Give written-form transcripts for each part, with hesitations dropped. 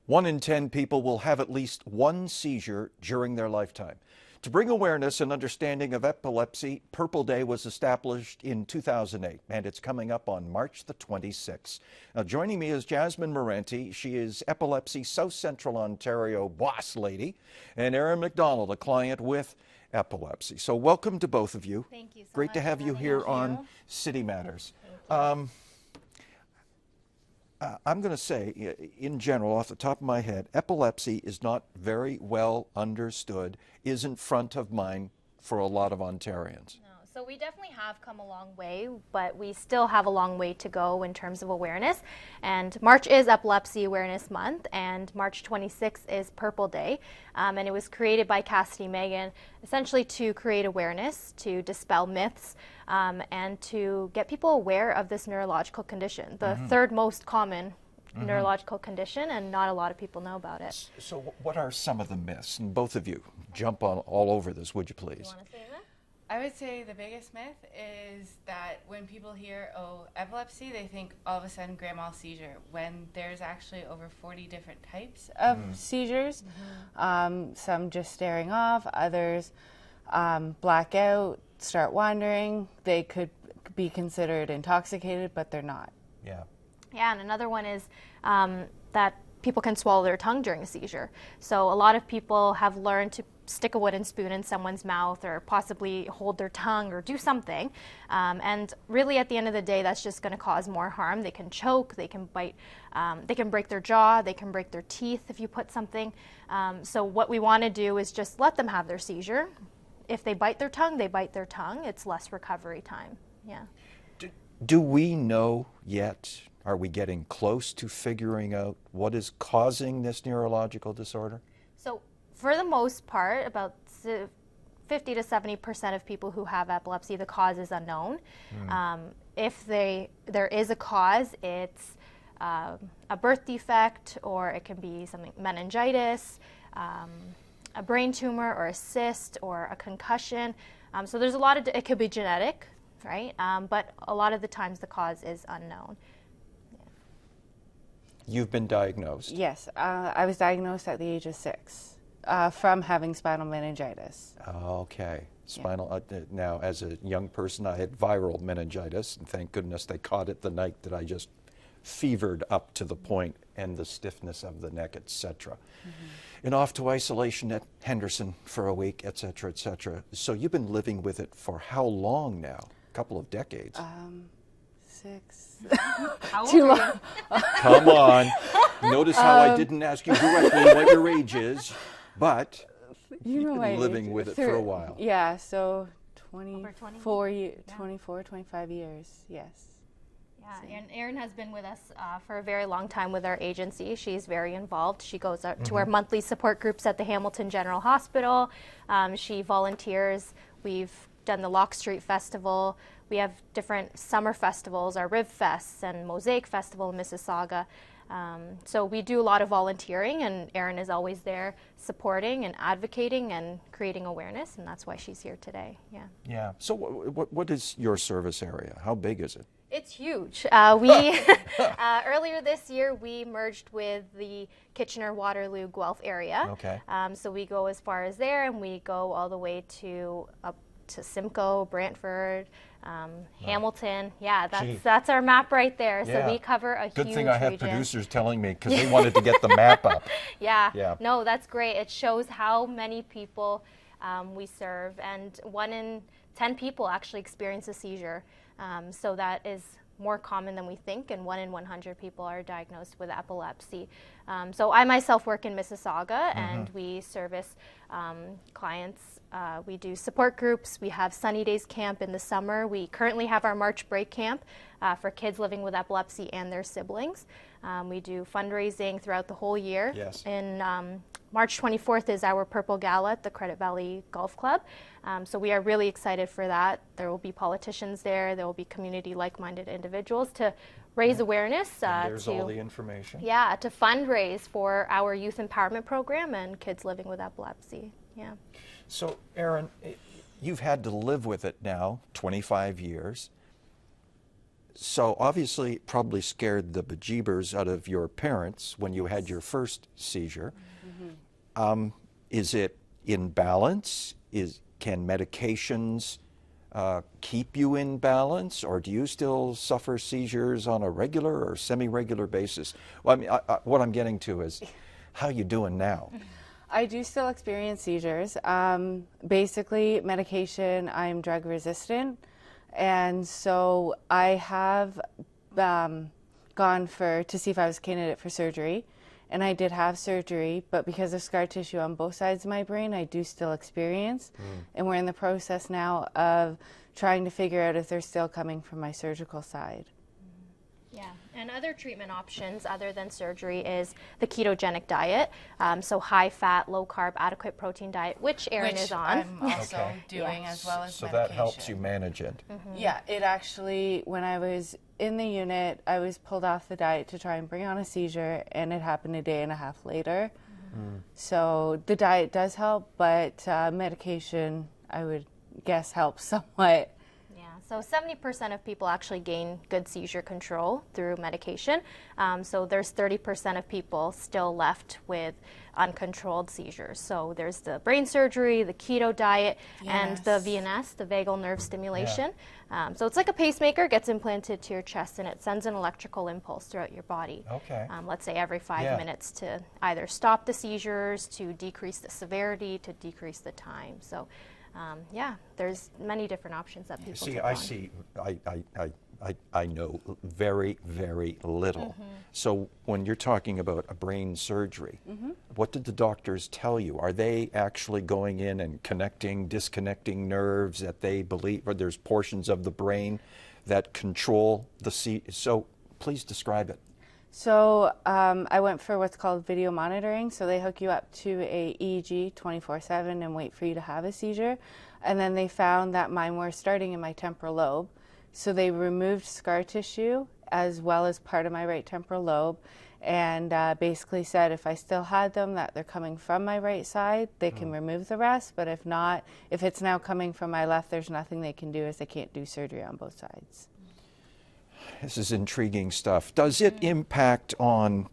1 in 10 people will have at least one seizure during their lifetime. To bring awareness and understanding of epilepsy, Purple Day was established in 2008, and it's coming up on March the 26th. Now, joining me is Jasmine Morante. She is Epilepsy South Central Ontario boss lady, and Erin McDonald, a client with epilepsy. So welcome to both of you. Thank you so Great much to have for you having here us. on City Matters. I'm going to say, in general, off the top of my head, epilepsy is not very well understood, isn't front of mind for a lot of Ontarians. No, so we definitely have come a long way, but we still have a long way to go in terms of awareness. And March is Epilepsy Awareness Month, and March 26th is Purple Day. And it was created by Cassidy Megan essentially to create awareness, to dispel myths, and to get people aware of this neurological condition, the third most common neurological condition, and not a lot of people know about it. So what are some of the myths? And both of you, jump on all over this, would you please? You want to say that? I would say the biggest myth is that when people hear, oh, epilepsy, they think all of a sudden grand mal seizure, when there's actually over 40 different types of seizures. Some just staring off, others black out, start wandering. They could be considered intoxicated, but they're not. Yeah. Yeah, and another one is that people can swallow their tongue during a seizure. So a lot of people have learned to stick a wooden spoon in someone's mouth or possibly hold their tongue or do something. And really at the end of the day, that's just going to cause more harm. They can choke, they can bite, they can break their jaw, they can break their teeth if you put something. So what we want to do is just let them have their seizure. If they bite their tongue, they bite their tongue. It's less recovery time. Yeah. Do we know yet? Are we getting close to figuring out what is causing this neurological disorder? So for the most part, about 50 to 70% of people who have epilepsy, the cause is unknown. If there is a cause, it's a birth defect, or it can be something meningitis, a brain tumor, or a cyst, or a concussion. So there's a lot of, it could be genetic, right? But a lot of the times the cause is unknown. You've been diagnosed. Yes, I was diagnosed at the age of 6 from having spinal meningitis. Okay. Spinal. Now, as a young person, I had viral meningitis, and thank goodness they caught it the night that I just fevered up to the point, and the stiffness of the neck, etc. And off to isolation at Henderson for a week, etc., etc. So you've been living with it for how long now? A couple of decades. 6. How old Too are long. Come on. Notice how I didn't ask you directly what your age is, but You know you've my been living age. with it for a while. Yeah, so Over 20? 24, 25 years, yes. Yeah, and Erin has been with us for a very long time with our agency. She's very involved. She goes out to our monthly support groups at the Hamilton General Hospital. She volunteers. We've done the Lock Street Festival. We have different summer festivals, our Riv Fests and Mosaic Festival in Mississauga. So we do a lot of volunteering, and Erin is always there supporting and advocating and creating awareness, and that's why she's here today. Yeah. Yeah. So what is your service area? How big is it? It's huge. Earlier this year, we merged with the Kitchener-Waterloo Guelph area. Okay. So we go as far as there, and we go all the way to up to Simcoe, Brantford, Hamilton. Yeah, that's our map right there. Yeah. So we cover a Good huge thing I had region. producers telling me, because they wanted to get the map up. Yeah. Yeah. No, that's great. It shows how many people we serve, and 1 in 10 people actually experience a seizure. So that is more common than we think, and 1 in 100 people are diagnosed with epilepsy. So I myself work in Mississauga, and we service clients. We do support groups. We have Sunny Days Camp in the summer. We currently have our March Break Camp for kids living with epilepsy and their siblings. We do fundraising throughout the whole year. Yes. In March 24th is our Purple Gala at the Credit Valley Golf Club. So we are really excited for that. There will be politicians there. There will be community like-minded individuals to raise awareness. There's all the information. Yeah, to fundraise for our youth empowerment program and kids living with epilepsy. Yeah. So, Erin, you've had to live with it now 25 years. So obviously it probably scared the bejeebers out of your parents when you had your first seizure. Is it in balance? Can medications keep you in balance, or do you still suffer seizures on a regular or semi-regular basis? Well, I mean, what I'm getting to is, how you doing now? I do still experience seizures. Basically, medication, I'm drug resistant. And so I have gone to see if I was a candidate for surgery. And I did have surgery, but because of scar tissue on both sides of my brain, I do still experience. And we're in the process now of trying to figure out if they're still coming from my surgical side. Yeah, and other treatment options other than surgery is the ketogenic diet, so high fat, low carb, adequate protein diet, which Erin is on. I'm also doing as well as So medication. that helps you manage it. Yeah, it actually, when I was in the unit, I was pulled off the diet to try and bring on a seizure, and it happened a day and a half later. So the diet does help, but medication, I would guess, helps somewhat. So 70% of people actually gain good seizure control through medication. So there's 30% of people still left with uncontrolled seizures. So there's the brain surgery, the keto diet, and the VNS, the vagal nerve stimulation. So it's like a pacemaker, gets implanted to your chest, and it sends an electrical impulse throughout your body. Okay. Let's say every 5 minutes to either stop the seizures, to decrease the severity, to decrease the time. So yeah, there's many different options that people take on. I know very, very little. So when you're talking about a brain surgery, what did the doctors tell you? Are they actually going in and connecting, disconnecting nerves that they believe, or there's portions of the brain that control the so please describe it. So I went for what's called video monitoring. So they hook you up to a EEG 24/7 and wait for you to have a seizure. And then they found that mine were starting in my temporal lobe. So they removed scar tissue as well as part of my right temporal lobe, and basically said if I still had them, that they're coming from my right side, they can remove the rest. But if not, if it's now coming from my left, there's nothing they can do, as they can't do surgery on both sides. This is intriguing stuff. Does it impact on,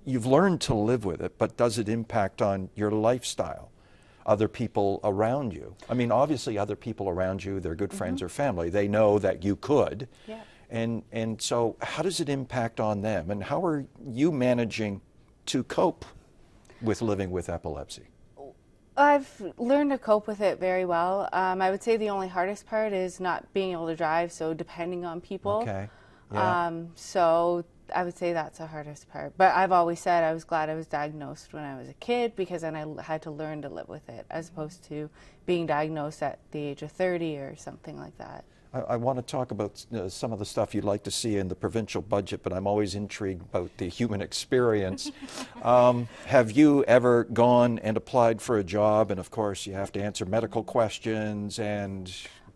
you've learned to live with it, but does it impact on your lifestyle? Other people around you? I mean, obviously other people around you, they're good friends or family. They know that you could. Yeah. And so how does it impact on them? And how are you managing to cope with living with epilepsy? I've learned to cope with it very well. I would say the only hardest part is not being able to drive, so depending on people. Okay. Yeah. So I would say that's the hardest part. But I've always said I was glad I was diagnosed when I was a kid, because then I had to learn to live with it, as opposed to being diagnosed at the age of 30 or something like that. I want to talk about some of the stuff you'd like to see in the provincial budget, but I'm always intrigued about the human experience. Have you ever gone and applied for a job? And of course, you have to answer medical questions. And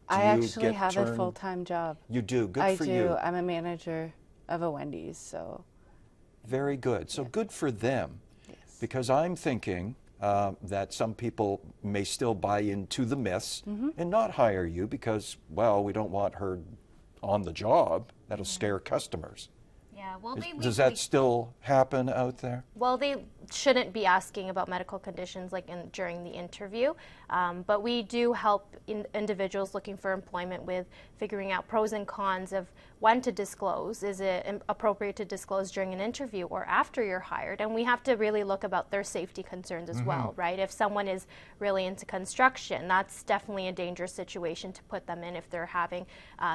I actually have a full-time job. You do? Good for you. I do. I'm a manager of a Wendy's, so. Very good. So good for them. Yes. Because I'm thinking that some people may still buy into the myths and not hire you because, well, we don't want her on the job. That'll scare customers. Yeah, well, Does that still happen out there? Well, they shouldn't be asking about medical conditions like during the interview, but we do help individuals looking for employment with figuring out pros and cons of when to disclose. Is it appropriate to disclose during an interview or after you're hired? And we have to really look about their safety concerns as well, right? If someone is really into construction, that's definitely a dangerous situation to put them in if they're having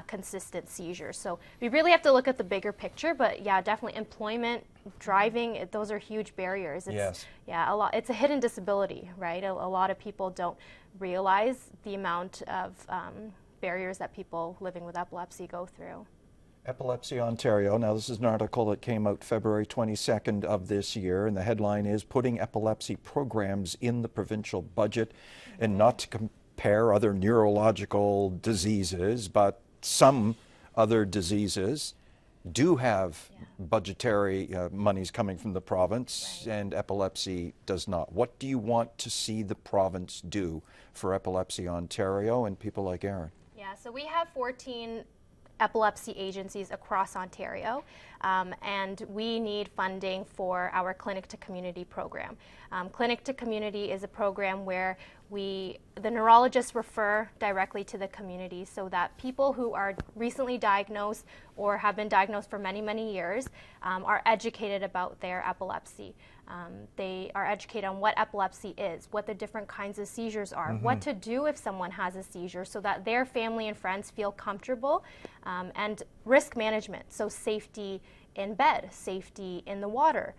consistent seizures. So we really have to look at the bigger picture, but yeah, definitely employment, driving, those are huge barriers. Yes. Yeah, it's a hidden disability, right? A lot of people don't realize the amount of barriers that people living with epilepsy go through. Epilepsy Ontario. Now, this is an article that came out February 22nd of this year, and the headline is Putting Epilepsy Programs in the Provincial Budget. And not to compare other neurological diseases, but some other diseases do have budgetary monies coming from the province, and epilepsy does not. What do you want to see the province do for Epilepsy Ontario and people like Erin? Yeah, so we have 14 epilepsy agencies across Ontario, and we need funding for our Clinic to Community program. Clinic to Community is a program where the neurologists refer directly to the community so that people who are recently diagnosed or have been diagnosed for many, many years are educated about their epilepsy. They are educated on what epilepsy is, what the different kinds of seizures are, what to do if someone has a seizure so that their family and friends feel comfortable, and risk management, so safety in bed, safety in the water,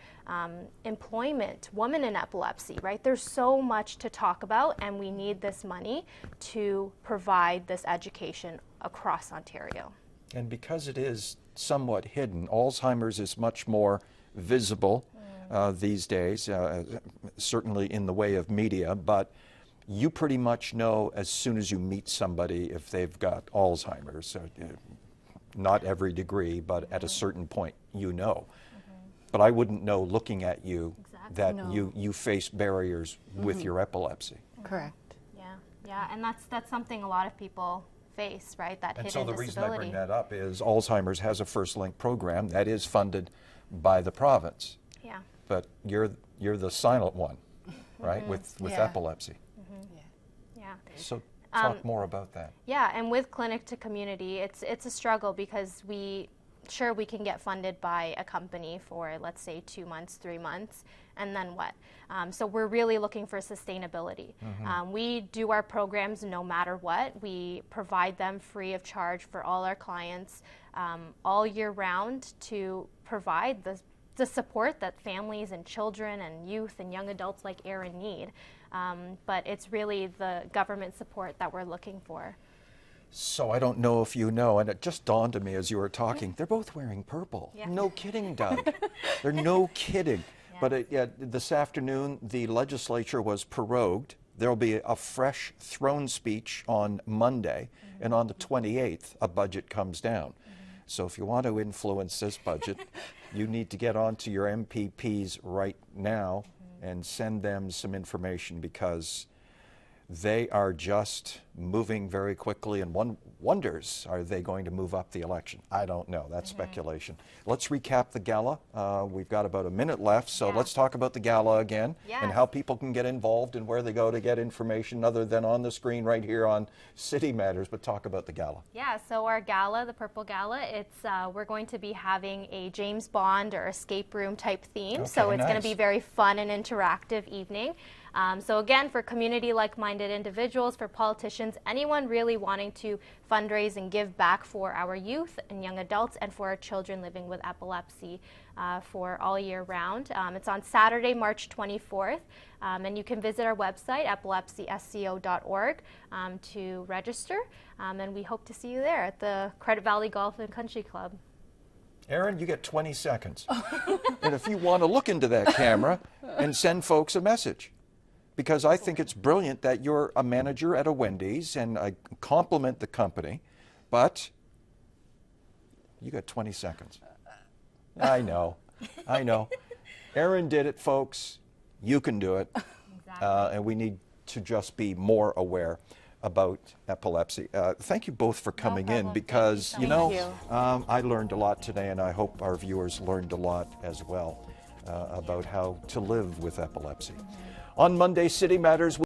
employment, women in epilepsy, right? There's so much to talk about, and we need this money to provide this education across Ontario. And because it is somewhat hidden, Alzheimer's is much more visible these days, certainly in the way of media, but you pretty much know as soon as you meet somebody if they've got Alzheimer's. So, not every degree, but at a certain point you know. But I wouldn't know looking at you that you face barriers with your epilepsy. Correct. Yeah, and that's something a lot of people face, right? That hidden so the disability. reason I bring that up is Alzheimer's has a First Link program that is funded by the province. Yeah. But you're the silent one, right? With epilepsy. Yeah. So talk more about that. Yeah, and with Clinic to Community, it's a struggle because we can get funded by a company for, let's say, 2 months, 3 months, and then what? So we're really looking for sustainability. We do our programs no matter what. We provide them free of charge for all our clients all year round to provide the support that families and children and youth and young adults like Erin need. But it's really the government support that we're looking for. So I don't know if you know, and it just dawned on me as you were talking, they're both wearing purple. Yeah. No kidding, Doug. They're no kidding. Yeah. But this afternoon, the legislature was prorogued. There'll be a fresh throne speech on Monday, and on the 28th, a budget comes down. So if you want to influence this budget, you need to get on to your MPPs right now and send them some information, because they are just moving very quickly, and one wonders, are they going to move up the election? I don't know. That's speculation. Let's recap the gala. We've got about a minute left, so let's talk about the gala again and how people can get involved and where they go to get information other than on the screen right here on City Matters. But talk about the gala. Yeah, so our gala, the Purple Gala, we're going to be having a James Bond or escape room type theme. Okay, so it's going to nice. be very fun and interactive evening. So again, for community like-minded individuals, for politicians, anyone really wanting to fundraise and give back for our youth and young adults and for our children living with epilepsy for all year round. It's on Saturday, March 24th, and you can visit our website, epilepsysco.org, to register, and we hope to see you there at the Credit Valley Golf and Country Club. Erin, you get 20 seconds. And if you want to look into that camera and send folks a message. Because I think it's brilliant that you're a manager at a Wendy's, and I compliment the company, but you got 20 seconds. I know. Erin did it, folks. You can do it. Exactly. And we need to just be more aware about epilepsy. Thank you both for coming in, because, Thank you so much. I learned a lot today, and I hope our viewers learned a lot as well about how to live with epilepsy. On Monday, City Matters.